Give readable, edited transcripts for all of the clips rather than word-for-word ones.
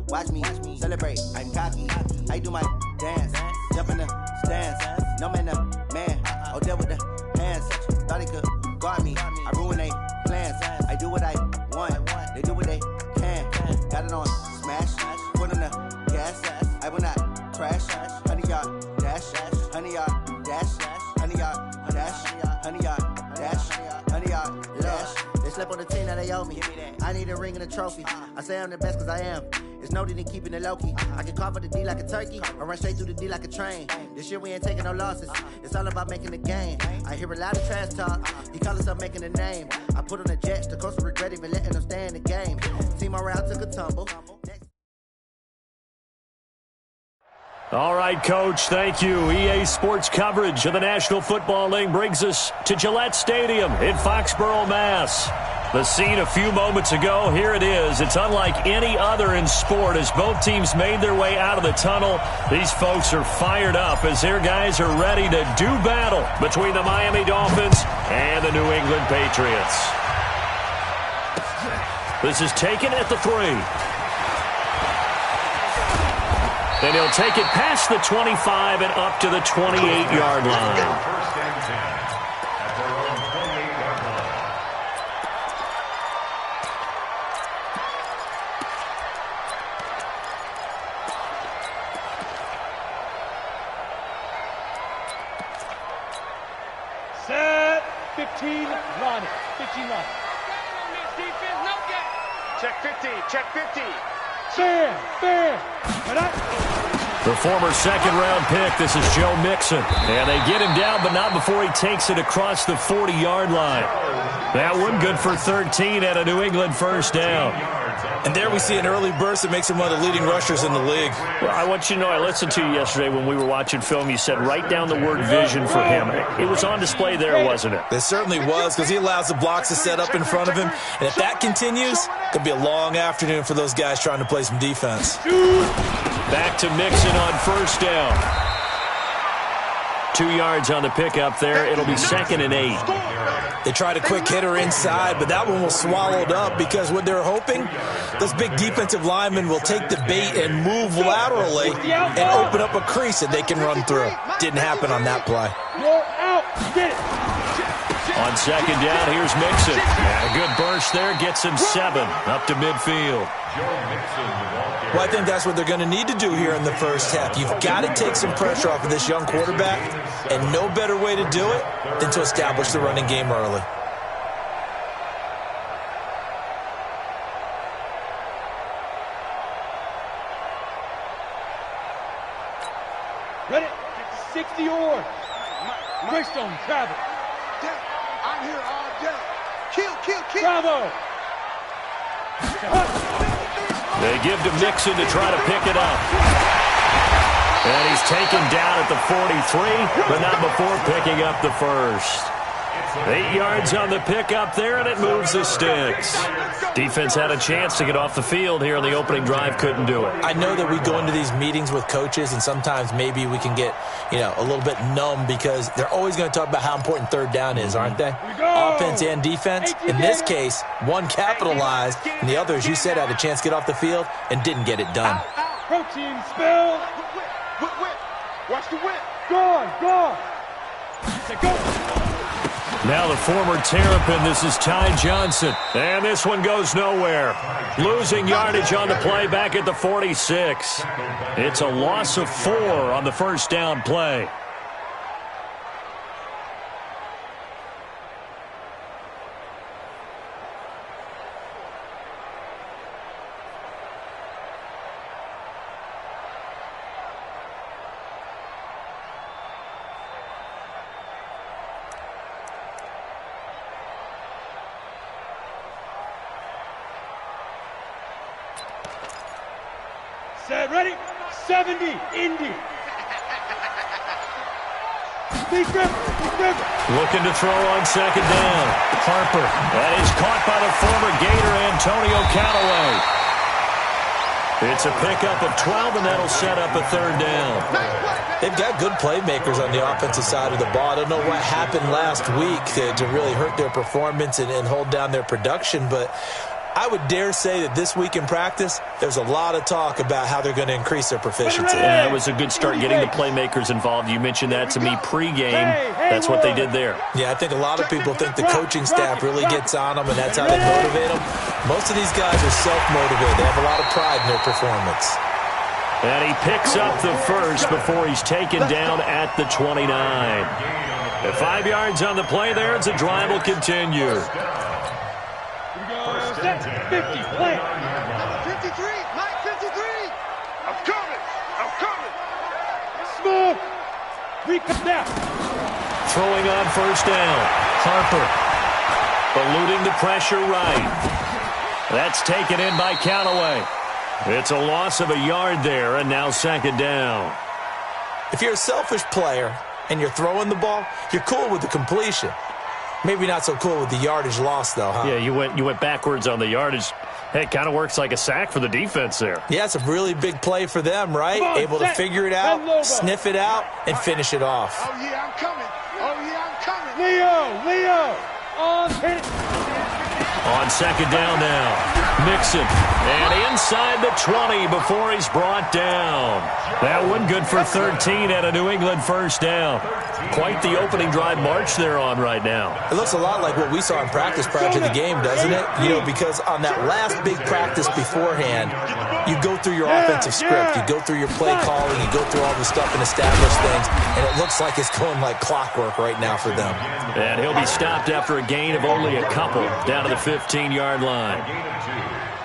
watch me celebrate. I'm cocky, I do my dance, jump in the stands. No man, man, oh there with the hands. Thought he could guard me, I ruin they plans. I do what I want, they do what they can. Got it on smash, put on the gas. I will not crash. 100-yard dash, 100-yard dash, 100-yard dash, 100-yard dash, 100-yard dash. They slept on the team that they owe me. I need a ring and a trophy. I say I'm the best cause I am. It's noted in keeping it low-key. I can carve up the D like a turkey or run straight through the D like a train. This year we ain't taking no losses. It's all about making the game. I hear a lot of trash talk. He call himself making a name. I put on the Jets. The coach will regret even letting them stay in the game. Team morale took a tumble. All right, Coach, thank you. EA Sports coverage of the National Football League brings us to Gillette Stadium in Foxborough, Mass. The scene a few moments ago, here it is. It's unlike any other in sport as both teams made their way out of the tunnel. These folks are fired up as their guys are ready to do battle between the Miami Dolphins and the New England Patriots. This is taken at the 3. And he'll take it past the 25 and up to the 28-yard line. First and 10 at their own 28-yard line. Set 15 running. 15 running. Check 50. Check 50. Fair. The former second-round pick, this is Joe Mixon. And they get him down, but not before he takes it across the 40-yard line. That one good for 13 at a New England first down. And there we see an early burst that makes him one of the leading rushers in the league. Well, I want you to know, I listened to you yesterday when we were watching film. You said write down the word vision for him. It was on display there, wasn't it? It certainly was, because he allows the blocks to set up in front of him. And if that continues, it could be a long afternoon for those guys trying to play some defense. Back to Mixon on first down. 2 yards on the pickup there. It'll be 2nd and 8. They tried a quick hitter inside, but that one was swallowed up because what they're hoping, those big defensive linemen will take the bait and move laterally and open up a crease that they can run through. Didn't happen on that play. On second down, here's Mixon. And a good burst there, gets him 7 up to midfield. Well, I think that's what they're going to need to do here in the first half. You've got to take some pressure off of this young quarterback, and no better way to do it than to establish the running game early. Ready? 60 yards. Greystone, travel. I'm here all day. Kill. Bravo. They give to Mixon to try to pick it up. And he's taken down at the 43, but not before picking up the first. 8 yards on the pickup there, and it moves the sticks. Defense had a chance to get off the field here on the opening drive, couldn't do it. I know that we go into these meetings with coaches, and sometimes maybe we can get, a little bit numb because they're always going to talk about how important third down is, aren't they? Offense and defense. In this case, one capitalized, and the other, as you said, had a chance to get off the field and didn't get it done. Protein spill. Whip. Watch the whip. Go. Now the former Terrapin, this is Ty Johnson. And this one goes nowhere. Losing yardage on the play back at the 46. It's a loss of 4 on the first down play. Set, ready? 70, Indy. Big grip. Looking to throw on second down. Harper. That is caught by the former Gator, Antonio Callaway. It's a pickup of 12, and that'll set up a third down. They've got good playmakers on the offensive side of the ball. I don't know what happened last week to really hurt their performance and hold down their production, but I would dare say that this week in practice, there's a lot of talk about how they're going to increase their proficiency. And that was a good start getting the playmakers involved. You mentioned that to me pregame. That's what they did there. Yeah, I think a lot of people think the coaching staff really gets on them, and that's how they motivate them. Most of these guys are self-motivated. They have a lot of pride in their performance. And he picks up the first before he's taken down at the 29. At 5 yards on the play there, as the drive will continue. Here we go. Set. 50. Play. 53. Mike 53. I'm coming. I'm coming. Smooth. Recap now. Throwing on first down. Harper. Eluding the pressure right. That's taken in by Callaway. It's a loss of a yard there, and now second down. If you're a selfish player and you're throwing the ball, you're cool with the completion. Maybe not so cool with the yardage loss, though, huh? Yeah, you went backwards on the yardage. Hey, it kind of works like a sack for the defense there. Yeah, it's a really big play for them, right? On, able to figure it out, sniff it out, and finish it off. Oh, yeah, I'm coming. Oh, yeah, I'm coming. Leo. On hit. On second down now, Mixon. And inside the 20 before he's brought down. That one good for 13 at a New England first down. Quite the opening drive march they're on right now. It looks a lot like what we saw in practice prior to the game, doesn't it? You know, because on that last big practice beforehand, you go through your offensive script, you go through your play calling, you go through all the stuff and establish things, and it looks like it's going like clockwork right now for them. And he'll be stopped after a gain of only a couple down to the 15-yard line.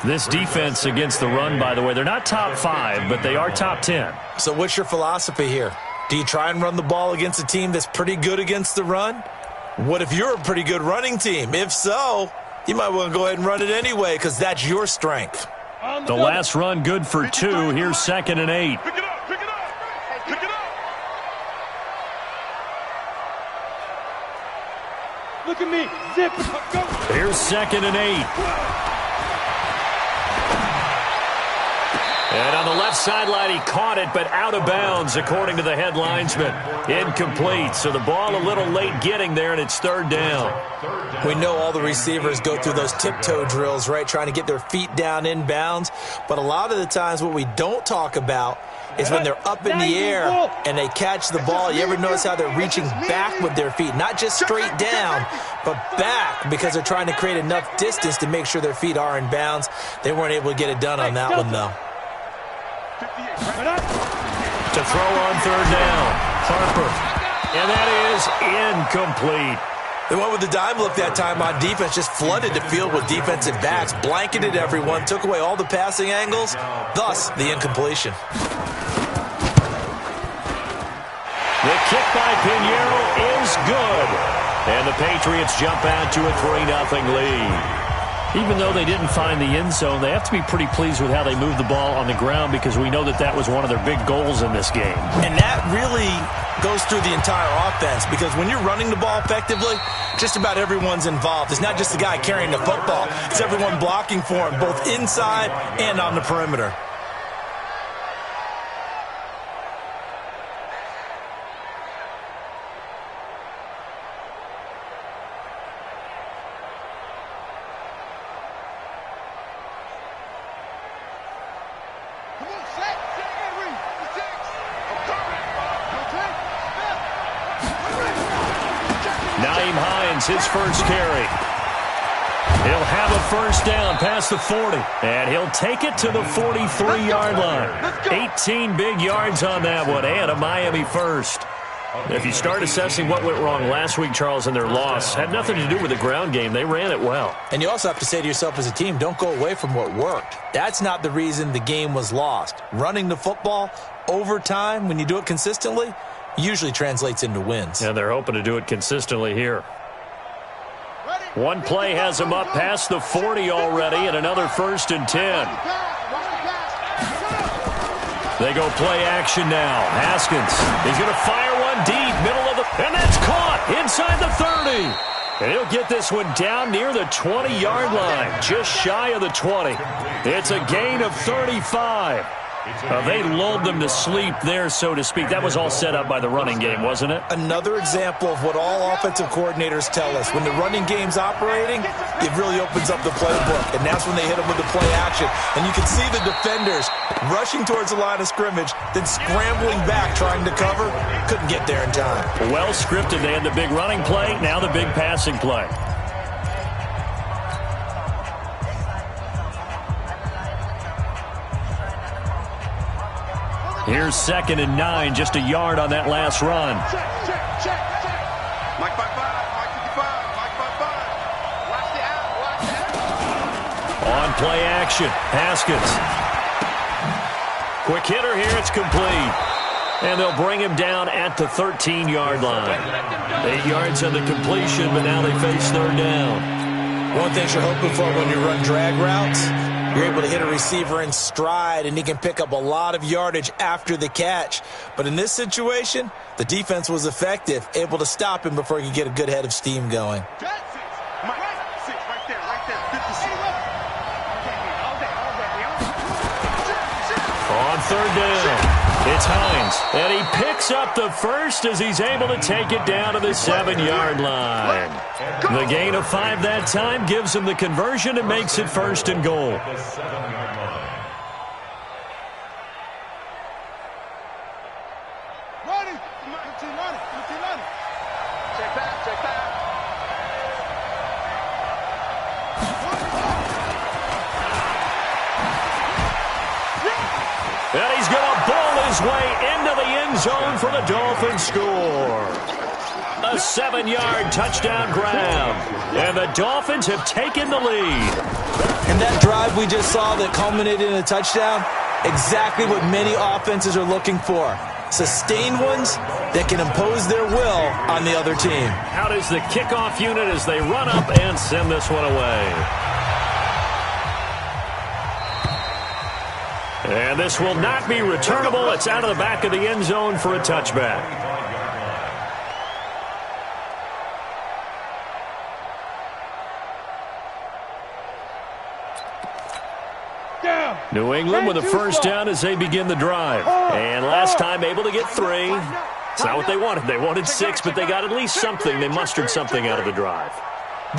This defense against the run, by the way, they're not top 5, but they are top 10. So what's your philosophy here? Do you try and run the ball against a team that's pretty good against the run? What if you're a pretty good running team? If so, you might want to go ahead and run it anyway because that's your strength. The last run good for 2. Here's 2nd and 8. Pick it up. Pick it up. Pick it up. Look at me. Zip. Go. Here's 2nd and 8. And on the left sideline, he caught it, but out of bounds, according to the head linesman. Incomplete, so the ball a little late getting there, and it's third down. We know all the receivers go through those tiptoe drills, right, trying to get their feet down in bounds. But a lot of the times what we don't talk about is when they're up in the air and they catch the ball. You ever notice how they're reaching back with their feet? Not just straight down, but back because they're trying to create enough distance to make sure their feet are in bounds. They weren't able to get it done on that one, though. To throw on third down, Harper. And that is incomplete. They went with the dime look that time on defense, just flooded the field with defensive backs, blanketed everyone, took away all the passing angles, thus the incompletion. The kick by Pinheiro is good. And the Patriots jump out to a 3-0 lead. Even though they didn't find the end zone, they have to be pretty pleased with how they moved the ball on the ground because we know that that was one of their big goals in this game. And that really goes through the entire offense because when you're running the ball effectively, just about everyone's involved. It's not just the guy carrying the football. It's everyone blocking for him, both inside and on the perimeter. His first carry. He'll have a first down past the 40, and he'll take it to the 43-yard line. 18 big yards on that one, and a Miami first. If you start assessing what went wrong last week, Charles, in their loss, had nothing to do with the ground game. They ran it well. And you also have to say to yourself as a team, don't go away from what worked. That's not the reason the game was lost. Running the football over time, when you do it consistently, usually translates into wins. And they're hoping to do it consistently here. One play has him up past the 40 already, and another 1st and 10. They go play action now. Haskins, he's going to fire one deep, middle of the, and that's caught inside the 30. And he'll get this one down near the 20-yard line, just shy of the 20. It's a gain of 35. They lulled them to sleep there, so to speak. That was all set up by the running game, wasn't it? Another example of what all offensive coordinators tell us. When the running game's operating, it really opens up the playbook, and that's when they hit them with the play action. And you can see the defenders rushing towards the line of scrimmage, then scrambling back trying to cover. Couldn't get there in time. Well scripted. They had the big running play, now the big passing play. Here's 2nd and 9, just a yard on that last run. Check. Mike 5-5, Mike 55, Mike 5-5. Watch the out. On play action, Haskins. Quick hitter here, it's complete. And they'll bring him down at the 13-yard line. 8 yards on the completion, but now they face 3rd down. One thing you're hoping for when you run drag routes, you're able to hit a receiver in stride, and he can pick up a lot of yardage after the catch. But in this situation, the defense was effective, able to stop him before he could get a good head of steam going. Mike 6, right there, 56. On 3rd down, it's Hines, and he picks up the first as he's able to take it down to the 7-yard line. The gain of 5 that time gives him the conversion and makes it 1st and goal. Running. Check back. And he's going to ball his way into the end zone for the Dolphins score. A 7-yard touchdown grab. And the Dolphins have taken the lead. And that drive we just saw that culminated in a touchdown, exactly what many offenses are looking for. Sustained ones that can impose their will on the other team. How does the kickoff unit as they run up and send this one away? And this will not be returnable. It's out of the back of the end zone for a touchback. New England with a 1st down as they begin the drive. And last time able to get 3. It's not what they wanted. They wanted 6, but they got at least something. They mustered something out of the drive.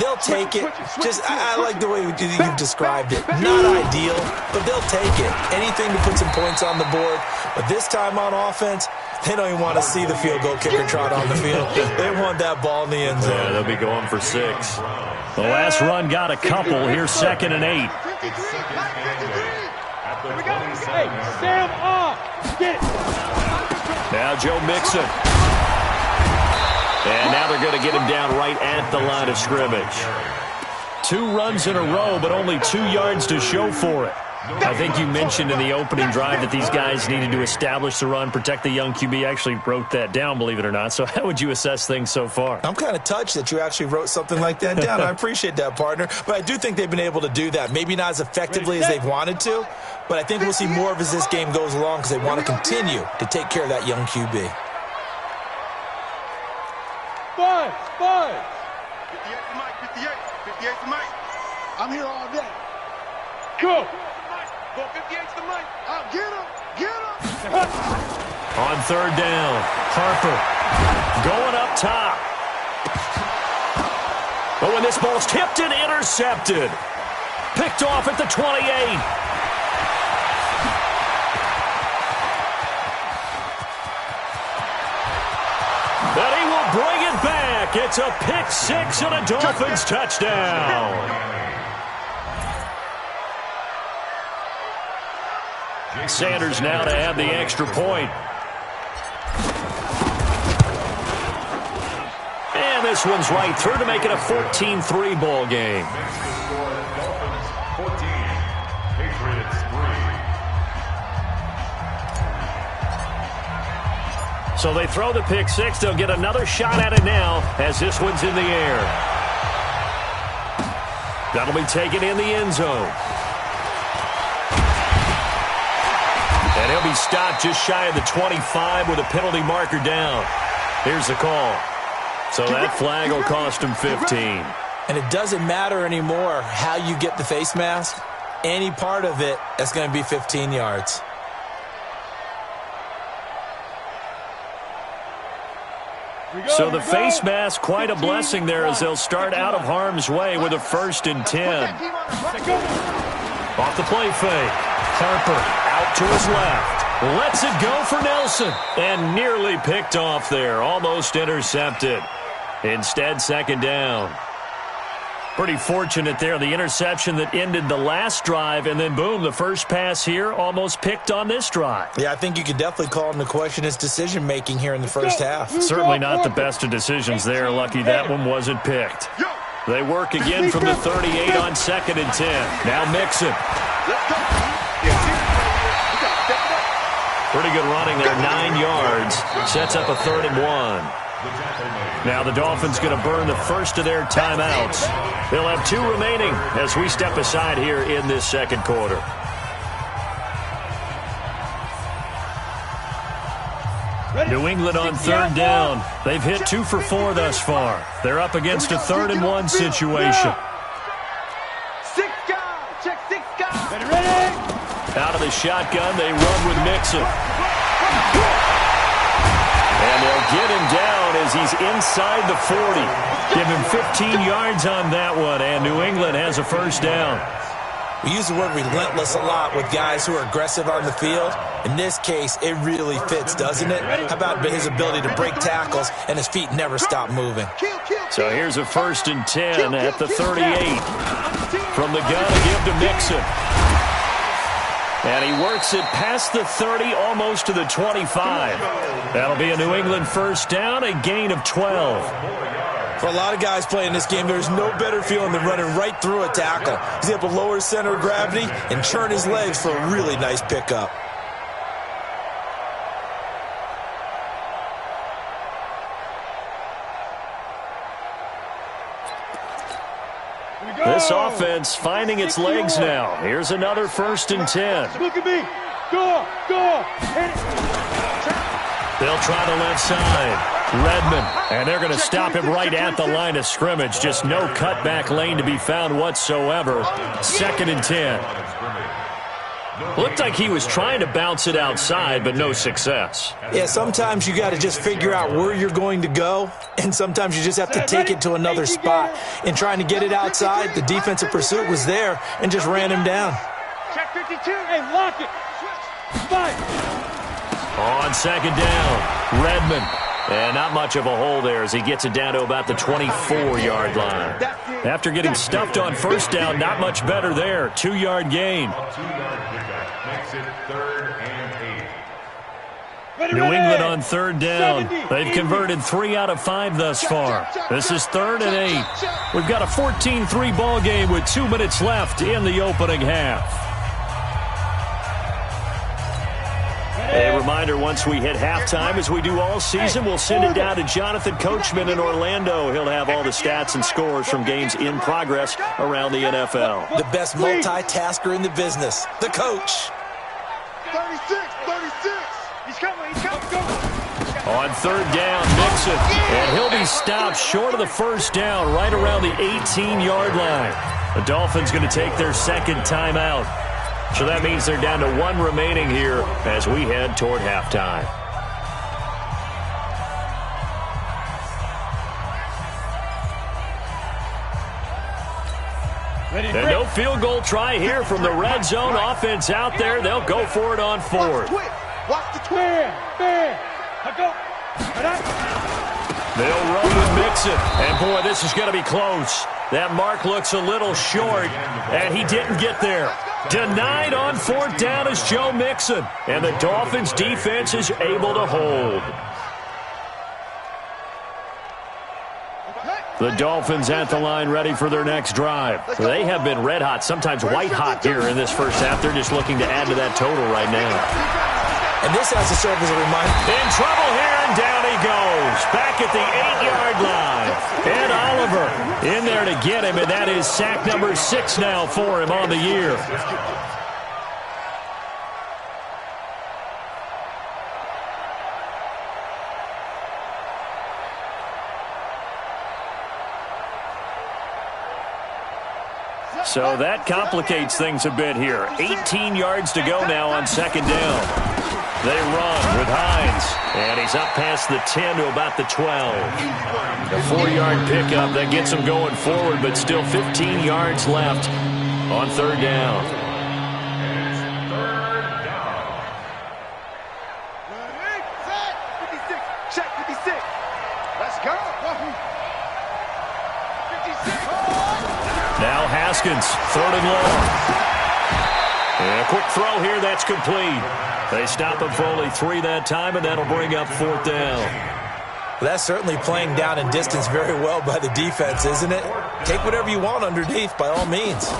They'll take it. I like the way you described it. Not ideal, but they'll take it. Anything to put some points on the board. But this time on offense, they don't even want to see the field goal kicker trot on the field. They want that ball in the end zone. Yeah, they'll be going for 6. The last run got a couple. Here's 2nd and 8. Hey, Sam off. Get it. Now Joe Mixon. And now they're going to get him down right at the line of scrimmage. 2 runs in a row, but only 2 yards to show for it. I think you mentioned in the opening drive that these guys needed to establish the run, protect the young QB. Actually wrote that down, believe it or not. So how would you assess things so far? I'm kind of touched that you actually wrote something like that down. I appreciate that, partner. But I do think they've been able to do that. Maybe not as effectively as they've wanted to, but I think we'll see more of as this game goes along because they want to continue to take care of that young QB. 58 to Mike, 58 to Mike. I'm here all day. Go. Go 58 to Mike. Get him. On 3rd down, Harper going up top. But when this ball's tipped and intercepted, picked off at the 28. But he will bring it back. It's a pick 6 and a Dolphins touchdown. Sanders now to add the extra point. And this one's right through to make it a 14-3 ball game. Dolphins 14, Patriots 3. So they throw the pick 6. They'll get another shot at it now as this one's in the air. That'll be taken in the end zone. And he'll be stopped just shy of the 25 with a penalty marker down. Here's the call. So that flag will cost him 15. And it doesn't matter anymore how you get the face mask. Any part of it, that's going to be 15 yards. So the face mask, quite a blessing there as they'll start out of harm's way with a 1st and 10. Off the play fake. Harper out to his left. Lets it go for Nelson. And nearly picked off there. Almost intercepted. Instead, 2nd down. Pretty fortunate there. The interception that ended the last drive, and then, boom, the first pass here almost picked on this drive. Yeah, I think you could definitely call into question his decision-making here in the first half. Certainly not the best of decisions there. Lucky that one wasn't picked. They work again from the 38 on 2nd and 10. Now Mixon. Pretty good running there, 9 yards. Sets up a 3rd and 1. Now the Dolphins going to burn the first of their timeouts. They'll have 2 remaining as we step aside here in this 2nd quarter. New England on 3rd down. They've hit 2 for 4 thus far. They're up against a 3rd and 1 situation. 6 guys. Check 6 guys. Ready? Out of the shotgun, they run with Mixon. And they'll get him down as he's inside the 40. Give him 15 yards on that one, and New England has a 1st down. We use the word relentless a lot with guys who are aggressive on the field. In this case, it really fits, doesn't it? How about his ability to break tackles and his feet never stop moving? So here's a 1st and 10 at the 38. From the gun to give to Mixon. And he works it past the 30, almost to the 25. That'll be a New England 1st down, a gain of 12. For a lot of guys playing this game, there's no better feeling than running right through a tackle. He's able to lower his center of gravity and churn his legs for a really nice pickup. This offense finding its legs now. Here's another 1st and 10. Look at me. Go. They'll try the left side. Redmond, and they're going to stop him right at the line of scrimmage. Just no cutback lane to be found whatsoever. 2nd and 10. Looked like he was trying to bounce it outside, but no success. Yeah, sometimes you got to just figure out where you're going to go, and sometimes you just have to take it to another spot. In trying to get it outside, the defensive pursuit was there and just ran him down. Check 52. Hey, lock it. Fight. On 2nd down, Redmond. And not much of a hole there as he gets it down to about the 24-yard line. After getting stuffed on 1st down, not much better there. 2-yard gain. New England on 3rd down. They've converted 3 out of 5 thus far. This is 3rd and 8. We've got a 14-3 ball game with 2 minutes left in the opening half. A reminder, once we hit halftime, as we do all season, we'll send it down to Jonathan Coachman in Orlando. He'll have all the stats and scores from games in progress around the NFL. The best multitasker in the business, the coach. 36. He's coming. On 3rd down, Mixon. And he'll be stopped short of the 1st down, right around the 18-yard line. The Dolphins going to take their 2nd timeout. So that means they're down to 1 remaining here as we head toward halftime. And no field goal try here from the red zone offense out there. They'll go for it on 4th. Watch the twin. They'll run with Mixon. And, boy, this is going to be close. That mark looks a little short, and he didn't get there. Denied on 4th down is Joe Mixon. And the Dolphins defense is able to hold. The Dolphins at the line ready for their next drive. They have been red hot, sometimes white hot here in this first half. They're just looking to add to that total right now. And this has to serve as a reminder. In trouble here, and down he goes. Back at the 8-yard line. And Oliver in there to get him, and that is sack number 6 now for him on the year. So that complicates things a bit here. 18 yards to go now on 2nd down. They run with Hines, and he's up past the 10 to about the 12. A 4-yard pickup that gets him going forward, but still 15 yards left on third down. Check 56. Let's go. 56. Now Haskins, 3rd and long. And a quick throw here, that's complete. They stop him for only 3 that time, and that'll bring up 4th down. That's certainly playing down and distance very well by the defense, isn't it? Take whatever you want underneath, by all means.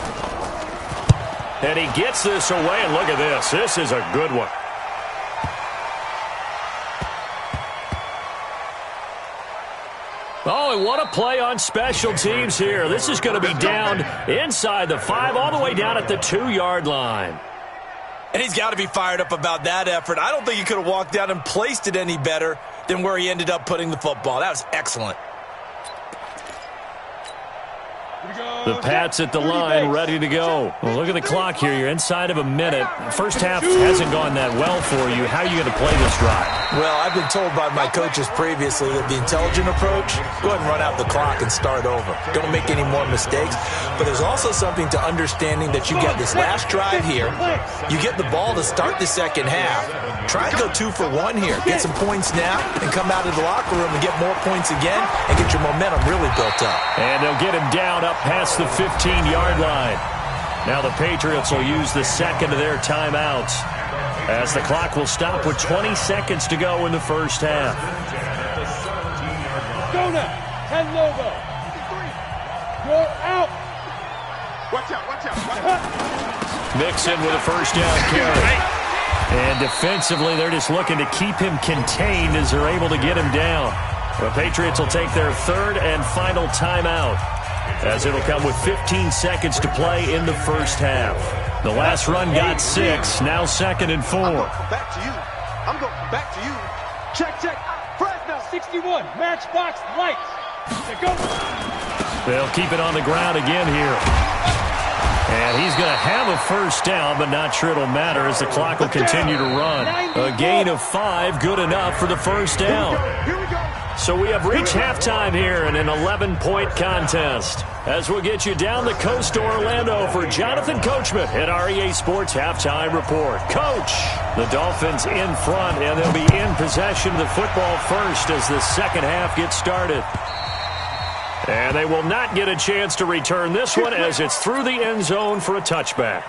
And he gets this away, and look at this. This is a good one. Oh, and what a play on special teams here. This is going to be down inside the 5, all the way down at the 2-yard line. And he's got to be fired up about that effort. I don't think he could have walked down and placed it any better than where he ended up putting the football. That was excellent. The Pats at the line, ready to go. Well, look at the clock here. You're inside of a minute. First half hasn't gone that well for you. How are you going to play this drive? Well, I've been told by my coaches previously that the intelligent approach, go ahead and run out the clock and start over. Don't make any more mistakes. But there's also something to understanding that you get this last drive here. You get the ball to start the second half. Try and go 2 for 1 here. Get some points now and come out of the locker room and get more points again and get your momentum really built up. And they'll get him down up past the 15-yard line. Now the Patriots will use the second of their timeouts as the clock will stop with 20 seconds to go in the first half. Go now. 10 logo. You're out. Watch out, watch out, watch out. Mixon with a first down carry. And defensively, they're just looking to keep him contained as they're able to get him down. The Patriots will take their third and final timeout, as it'll come with 15 seconds to play in the first half. The last run got 6, now 2nd and 4. I'm going to come back to you. I'm going to come back to you. Check, check. Fresno, 61. Matchbox lights. There go. They'll keep it on the ground again here. And he's going to have a first down, but not sure it'll matter as the clock will continue to run. A gain of 5, good enough for the first down. Here we go. So we have reached halftime here in an 11-point contest. As we'll get you down the coast to Orlando for Jonathan Coachman at our EA Sports Halftime Report. Coach, the Dolphins in front, and they'll be in possession of the football first as the second half gets started. And they will not get a chance to return this one as it's through the end zone for a touchback.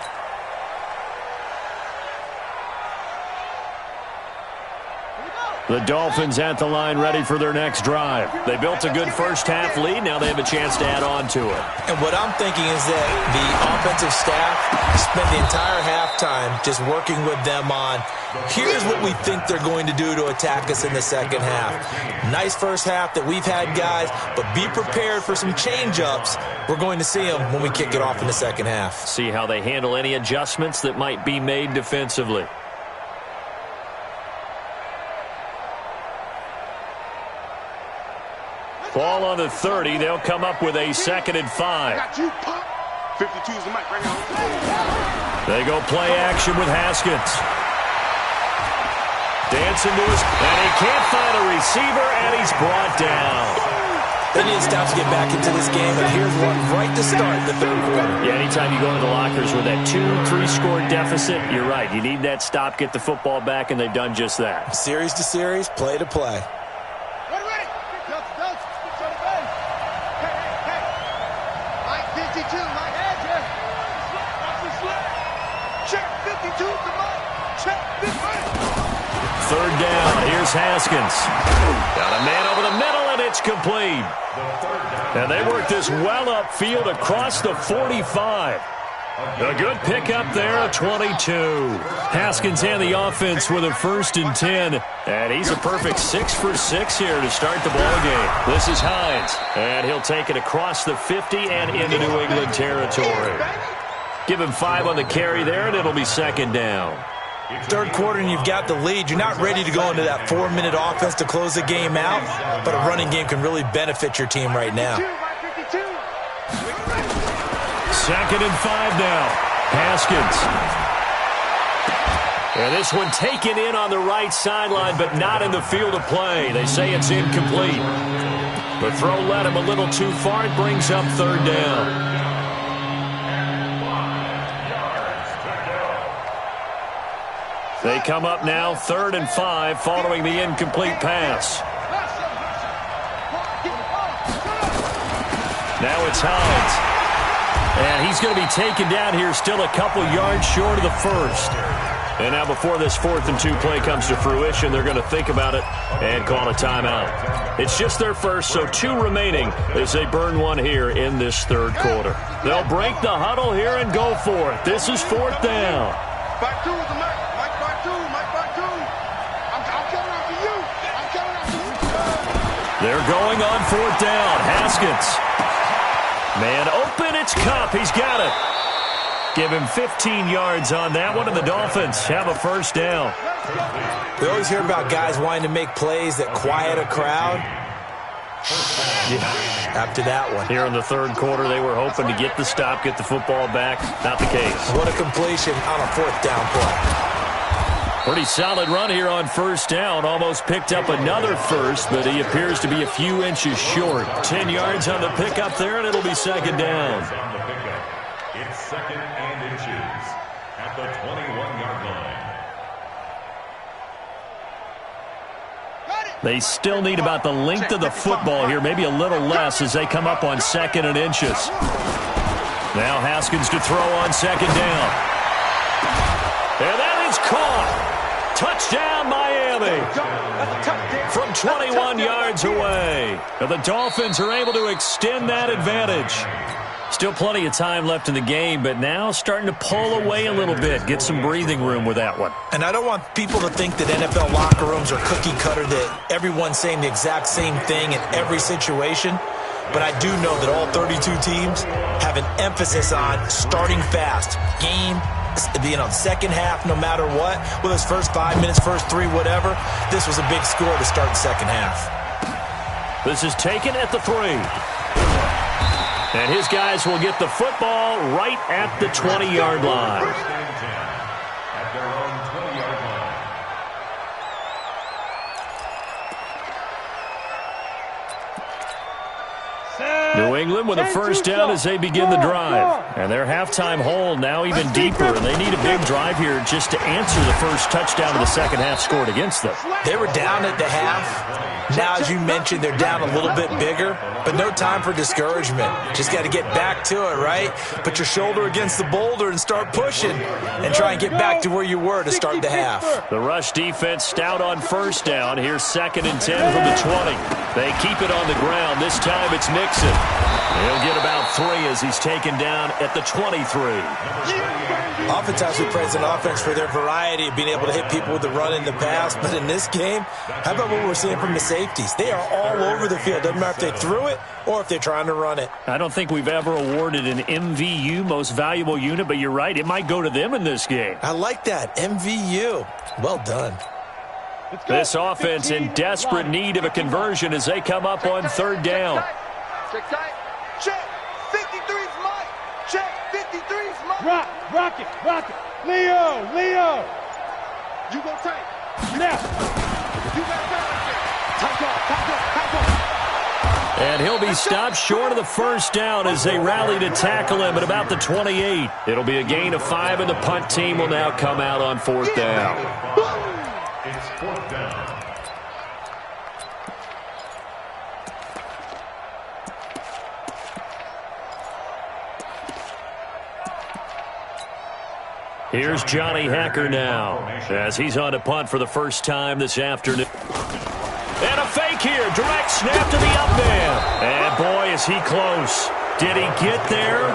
The Dolphins at the line ready for their next drive. They built a good first half lead. Now they have a chance to add on to it. And what I'm thinking is that the offensive staff spent the entire halftime just working with them on, here's what we think they're going to do to attack us in the second half. Nice first half that we've had, guys, but be prepared for some change-ups. We're going to see them when we kick it off in the second half. See how they handle any adjustments that might be made defensively. Ball on the 30. They'll come up with a 2nd and 5. Got you, pop. 52's the mic right now. They go play action with Haskins. Dancing to his, and he can't find a receiver, and he's brought down. They need to stop to get back into this game, and here's one right to start the third quarter. Yeah, anytime you go into the lockers with that 2-3-score deficit, you're right. You need that stop, get the football back, and they've done just that. Series to series, play to play. Third down, here's Haskins. Got a man over the middle, and it's complete. And they work this well upfield across the 45. A good pickup there at 22. Haskins and the offense with a 1st and 10. And he's a perfect 6 for 6 here to start the ball game. This is Hines. And he'll take it across the 50 and into New England territory. Give him 5 on the carry there, and it'll be 2nd down. Third quarter and you've got the lead. You're not ready to go into that 4-minute offense to close the game out, but a running game can really benefit your team right now. 2nd and 5 now. Haskins. And this one taken in on the right sideline, but not in the field of play. They say it's incomplete. The throw led him a little too far. It brings up third down. They come up now 3rd and 5 following the incomplete pass. Now it's Hines. And he's going to be taken down here still a couple yards short of the first. And now before this 4th and 2 play comes to fruition, they're going to think about it and call a timeout. It's just their first, so 2 remaining as they burn one here in this 3rd quarter. They'll break the huddle here and go for it. This is 4th down. By 2 is the Mike. Mike by 2. Mike by 2. I'm coming after you. I'm coming after you. They're going on 4th down. Haskins. Man open, it's Kupp. He's got it. Give him 15 yards on that one, and the Dolphins have a first down. We always hear about guys wanting to make plays that quiet a crowd. Yeah, after that one. Here in the 3rd quarter, they were hoping to get the stop, get the football back. Not the case. What a completion on a 4th down play. Pretty solid run here on 1st down. Almost picked up another first, but he appears to be a few inches short. 10 yards on the pickup there, and it'll be 2nd down. It's 2nd and inches at the 21-yard line. They still need about the length of the football here, maybe a little less as they come up on 2nd and inches. Now Haskins to throw on 2nd down. And that is caught. Touchdown, Miami. From 21 yards away. And the Dolphins are able to extend that advantage. Still plenty of time left in the game, but now starting to pull away a little bit. Get some breathing room with that one. And I don't want people to think that NFL locker rooms are cookie cutter, that everyone's saying the exact same thing in every situation. But I do know that all 32 teams have an emphasis on starting fast. Game, second half, no matter what. Whether it's first 5 minutes, first 3, whatever. This was a big score to start the second half. This is taken at the 3. And his guys will get the football right at the 20-yard line. At their own 20-yard line. New England with a first down as they begin the drive. And their halftime hole now even deeper. And they need a big drive here just to answer the first touchdown of the second half scored against them. They were down at the half. Now, as you mentioned, they're down a little bit bigger, but no time for discouragement. Just got to get back to it, right? Put your shoulder against the boulder and start pushing and try and get back to where you were to start the half. The rush defense stout on first down. Here's 2nd and 10 from the 20. They keep it on the ground. This time it's Mixon. He'll get about 3 as he's taken down at the 23. Oftentimes we praise an offense for their variety of being able to hit people with the run in the pass, but in this game, how about what we're seeing from the safeties? They are all over the field. Doesn't matter if they threw it or if they're trying to run it. I don't think we've ever awarded an MVU, most valuable unit, but you're right. It might go to them in this game. I like that. MVU. Well done. This offense in desperate need of a conversion as they come up on 3rd down. Check tight. Check. 53's Mike. Check. 53's Mike. Rock it. Leo. You go tight. Now. You got tight. And he'll be stopped short of the first down as they rally to tackle him at about the 28. It'll be a gain of 5, and the punt team will now come out on 4th down. It's 4th down. Here's Johnny Hacker now as he's on a punt for the first time this afternoon. And a fake here. Direct snap to the up man. And boy, is he close. Did he get there?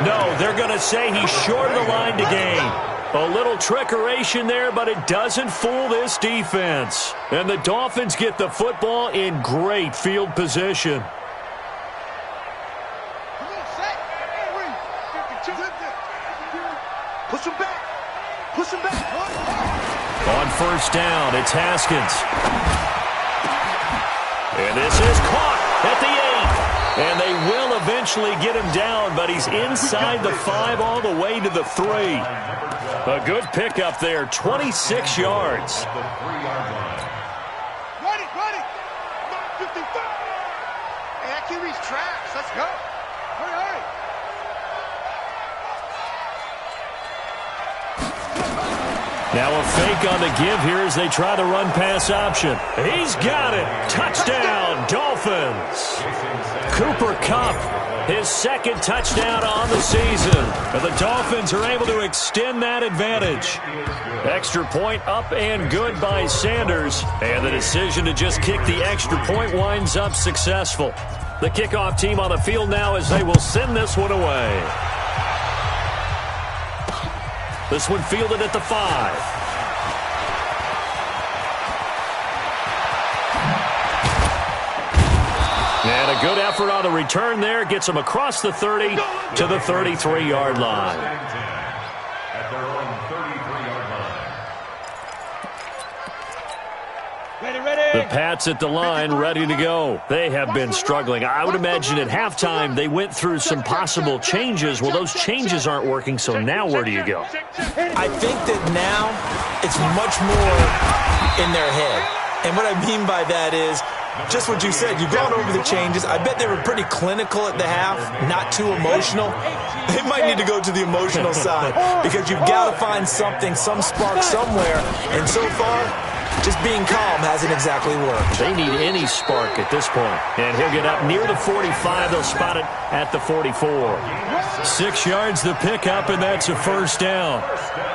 No, they're going to say he's short of the line to gain. A little trickeration there, but it doesn't fool this defense. And the Dolphins get the football in great field position. Push him back. On first down, it's Haskins. And this is caught at the And they will eventually get him down, but he's inside the 5 all the way to the 3. A good pickup there, 26 yards. Ready. 55. Hey, that QB's tracks. Let's go. Hurry. Now a fake on the give here as they try the run-pass option. He's got it. Touchdown, Dolphins. Cooper Kupp, his second touchdown on the season. And the Dolphins are able to extend that advantage. Extra point up and good by Sanders. And the decision to just kick the extra point winds up successful. The kickoff team on the field now as they will send this one away. This one fielded at the 5. And a good effort on the return there. Gets him across the 30 to the 33-yard line. At their own 33-yard line. Ready. The Pats at the line, ready to go. They have been struggling. I would imagine at halftime they went through some possible changes. Well, those changes aren't working, so now where do you go? I think that now it's much more in their head. And what I mean by that is just what you said. You've gone over the changes. I bet they were pretty clinical at the half, not too emotional. They might need to go to the emotional side because you've got to find something, some spark somewhere. And so far, just being calm hasn't exactly worked. They need any spark at this point. And he'll get up near the 45. They'll spot it at the 44. 6 yards the pickup, and that's a first down.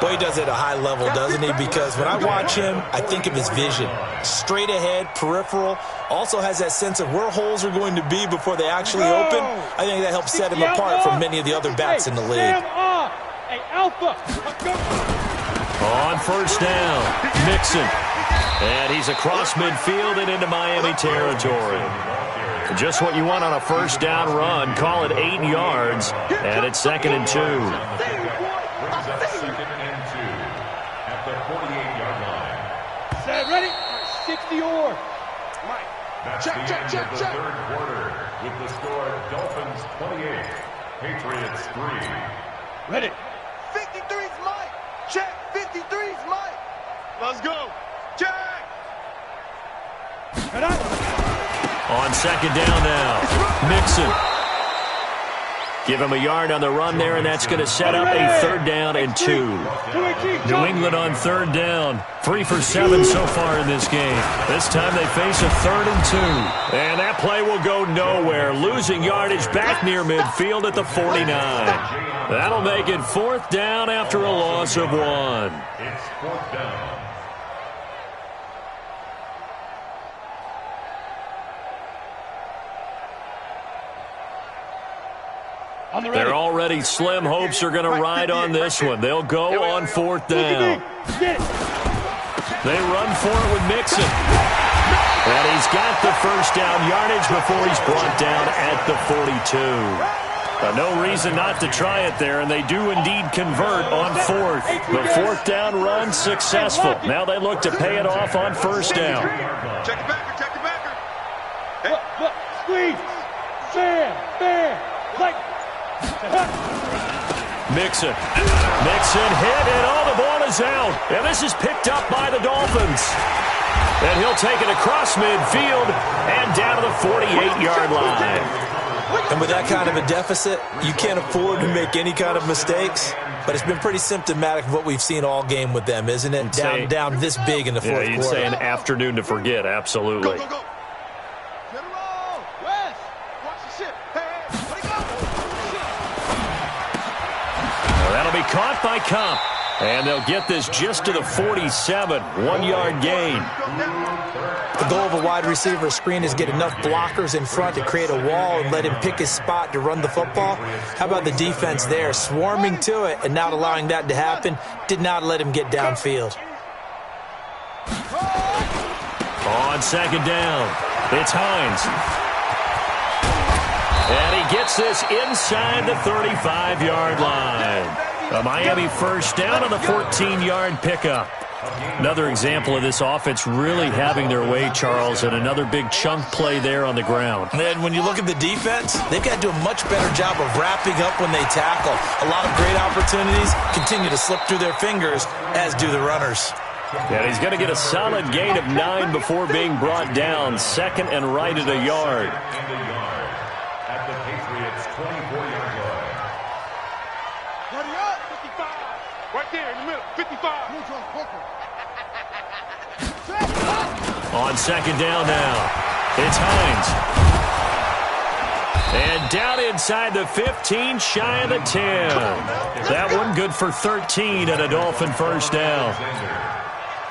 Boy, he does it at a high level, doesn't he? Because when I watch him, I think of his vision. Straight ahead, peripheral. Also has that sense of where holes are going to be before they actually open. I think that helps set him apart from many of the other backs in the league. Hey, Alpha. On first down, Mixon. And he's across midfield and into Miami territory. Just what you want on a first down run. Call it 8 yards, and it's 2nd and 2. Brings up 2nd and 2 at the 48-yard line. Set, ready? 60 or. That's the end of the third quarter with the score Dolphins 28, Patriots 3. Ready. 53's Mike. Check. 53's Mike. Let's go. Check. On second down now, Mixon. Give him a yard on the run there, and that's going to set up a 3rd down and 2. New England on 3rd down. 3 for 7 so far in this game. This time they face a 3rd and 2. And that play will go nowhere. Losing yardage back near midfield at the 49. That'll make it 4th down after a loss of 1. It's 4th down. They're already slim hopes are going to ride on this one. They'll go on 4th down. They run for it with Mixon. And he's got the first down yardage before he's brought down at the 42. No reason not to try it there, and they do indeed convert on 4th. The 4th down run successful. Now they look to pay it off on 1st down. Check the backer. Check the backer. Look, squeeze. Fair. Like. Mixon hit, and the ball is out. And this is picked up by the Dolphins. And he'll take it across midfield and down to the 48-yard line. And with that kind of a deficit, you can't afford to make any kind of mistakes. But it's been pretty symptomatic of what we've seen all game with them, isn't it? Down this big in the fourth quarter. You'd say an afternoon to forget, absolutely. Go. Get him roll. West. Watch the ship. Hey, let it go. That'll be caught by Kupp. And they'll get this just to the 47, 1-yard gain. The goal of a wide receiver screen is get enough blockers in front to create a wall and let him pick his spot to run the football. How about the defense there, swarming to it and not allowing that to happen? Did not let him get downfield. On second down, it's Hines. And he gets this inside the 35-yard line. A Miami first down on the 14-yard pickup. Another example of this offense really having their way, Charles, and another big chunk play there on the ground. And when you look at the defense, they've got to do a much better job of wrapping up when they tackle. A lot of great opportunities continue to slip through their fingers, as do the runners. And he's going to get a solid gain of 9 before being brought down. Second and right at a yard. At the Patriots' 24-yard line. Hurry up. 55. Right there in the middle. 55. On second down now, it's Hines. And down inside the 15, shy of the 10. That one good for 13 and a Dolphin first down.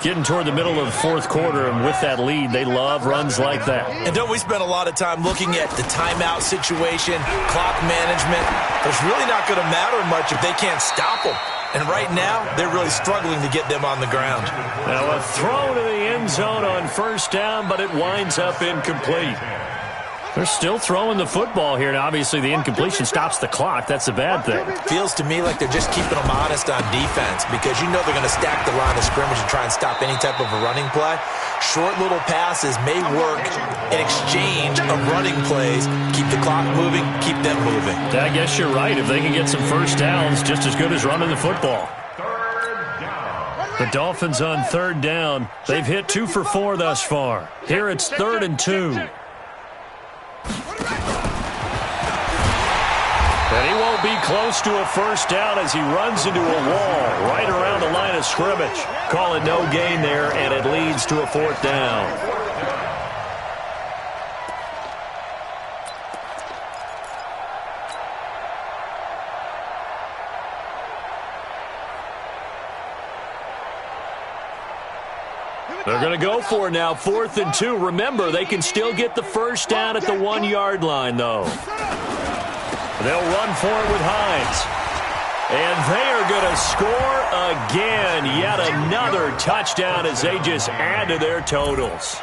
Getting toward the middle of the fourth quarter, and with that lead, they love runs like that. And don't we spend a lot of time looking at the timeout situation, clock management? It's really not going to matter much if they can't stop them. And right now, they're really struggling to get them on the ground. Now a throw to the end zone on first down, but it winds up incomplete. They're still throwing the football here, and obviously the incompletion stops the clock. That's a bad thing. Feels to me like they're just keeping them honest on defense because you know they're going to stack the line of scrimmage and try and stop any type of a running play. Short little passes may work in exchange of running plays. Keep the clock moving, keep them moving. I guess you're right. If they can get some first downs, just as good as running the football. The Dolphins on third down. They've hit 2 for 4 thus far. Here it's 3rd and 2. And he won't be close to a first down as he runs into a wall right around the line of scrimmage. Call it no gain there, and it leads to a 4th down. They're going to go for it now, 4th and 2. Remember, they can still get the first down at the 1-yard line, though. They'll run for it with Hines. And they are going to score again. Yet another touchdown as they just add to their totals.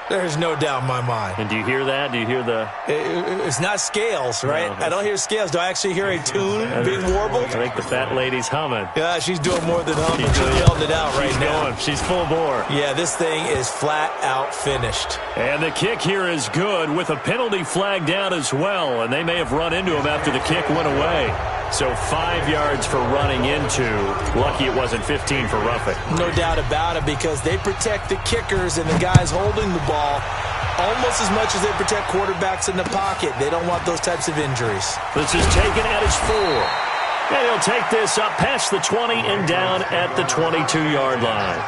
There's no doubt in my mind. And do you hear that? Do you hear the... It's not scales, right? No, I don't hear scales. Do I actually hear a tune being warbled? I think the fat lady's humming. Yeah, she's doing more than humming. She's yelling it out right now. Going. She's full bore. Yeah, this thing is flat out finished. And the kick here is good with a penalty flag down as well. And they may have run into him after the kick went away. So 5 yards for running into. Lucky it wasn't 15 for roughing. No doubt about it because they protect the kickers and the guys holding the ball almost as much as they protect quarterbacks in the pocket. They don't want those types of injuries. This is taken at his 4. And he'll take this up past the 20 and down at the 22-yard line.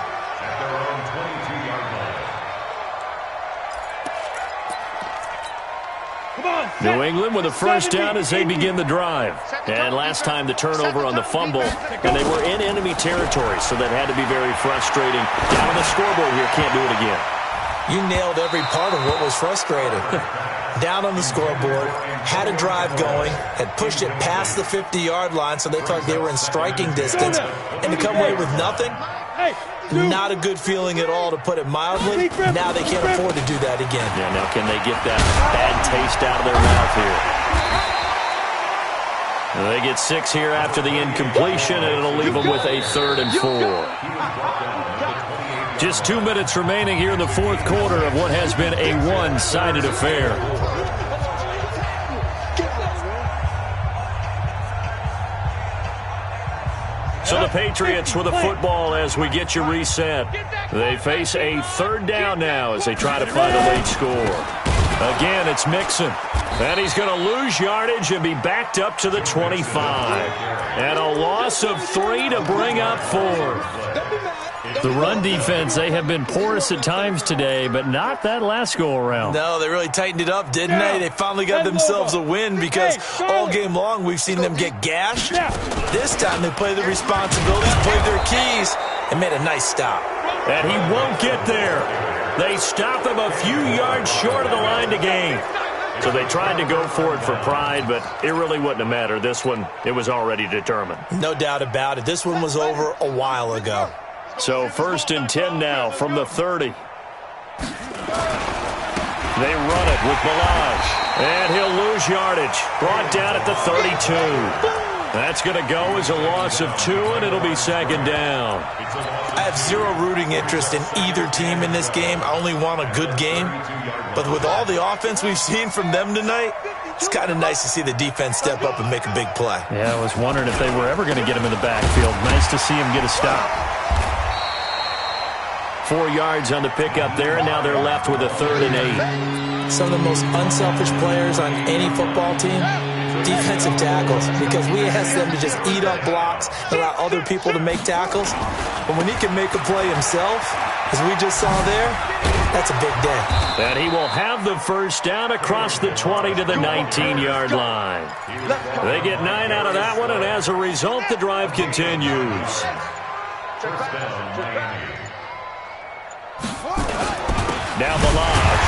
New England with a first down as they begin the drive. And last time the turnover on the fumble, and they were in enemy territory, so that had to be very frustrating. Down on the scoreboard here, can't do it again. You nailed every part of what was frustrating. Down on the scoreboard, had a drive going, had pushed it past the 50-yard line, so they felt like they were in striking distance, and to come away with nothing, not a good feeling at all, to put it mildly. Now they can't afford to do that again. Yeah, now can they get that bad taste out of their mouth here? And they get 6 here after the incompletion, and it'll leave them with a 3rd and 4. Just 2 minutes remaining here in the fourth quarter of what has been a one-sided affair. So the Patriots with the football as we get you reset. They face a 3rd down now as they try to find a late score. Again, it's Mixon. And he's going to lose yardage and be backed up to the 25. And a loss of 3 to bring up 4th. The run defense, they have been porous at times today, but not that last go-around. No, they really tightened it up, didn't they? They finally got themselves a win because all game long we've seen them get gashed. This time they played the responsibilities, played their keys, and made a nice stop. And he won't get there. They stop him a few yards short of the line to gain. So they tried to go for it for pride, but it really wouldn't have mattered. This one, it was already determined. No doubt about it. This one was over a while ago. So 1st and 10 now from the 30. They run it with Balaj. And he'll lose yardage. Brought down at the 32. That's going to go as a loss of 2, and it'll be second down. I have zero rooting interest in either team in this game. I only want a good game. But with all the offense we've seen from them tonight, it's kind of nice to see the defense step up and make a big play. Yeah, I was wondering if they were ever going to get him in the backfield. Nice to see him get a stop. 4 yards on the pickup there, and now they're left with a 3rd and 8. Some of the most unselfish players on any football team, defensive tackles, because we ask them to just eat up blocks, allow other people to make tackles. But when he can make a play himself, as we just saw there, that's a big day. And he will have the first down across the 20 to the 19-yard line. They get 9 out of that one, and as a result, the drive continues. First down, Miami. Now Balaj.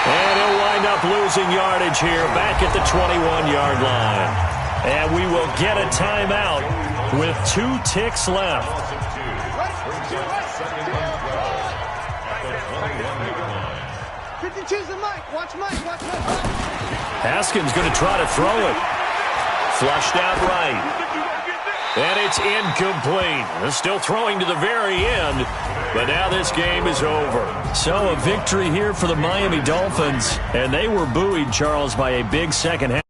And he'll wind up losing yardage here back at the 21-yard line. And we will get a timeout with 2 ticks left. Haskins going to try to throw it. Flushed out right. And it's incomplete. They're still throwing to the very end, but now this game is over. So a victory here for the Miami Dolphins, and they were buoyed, Charles, by a big second half.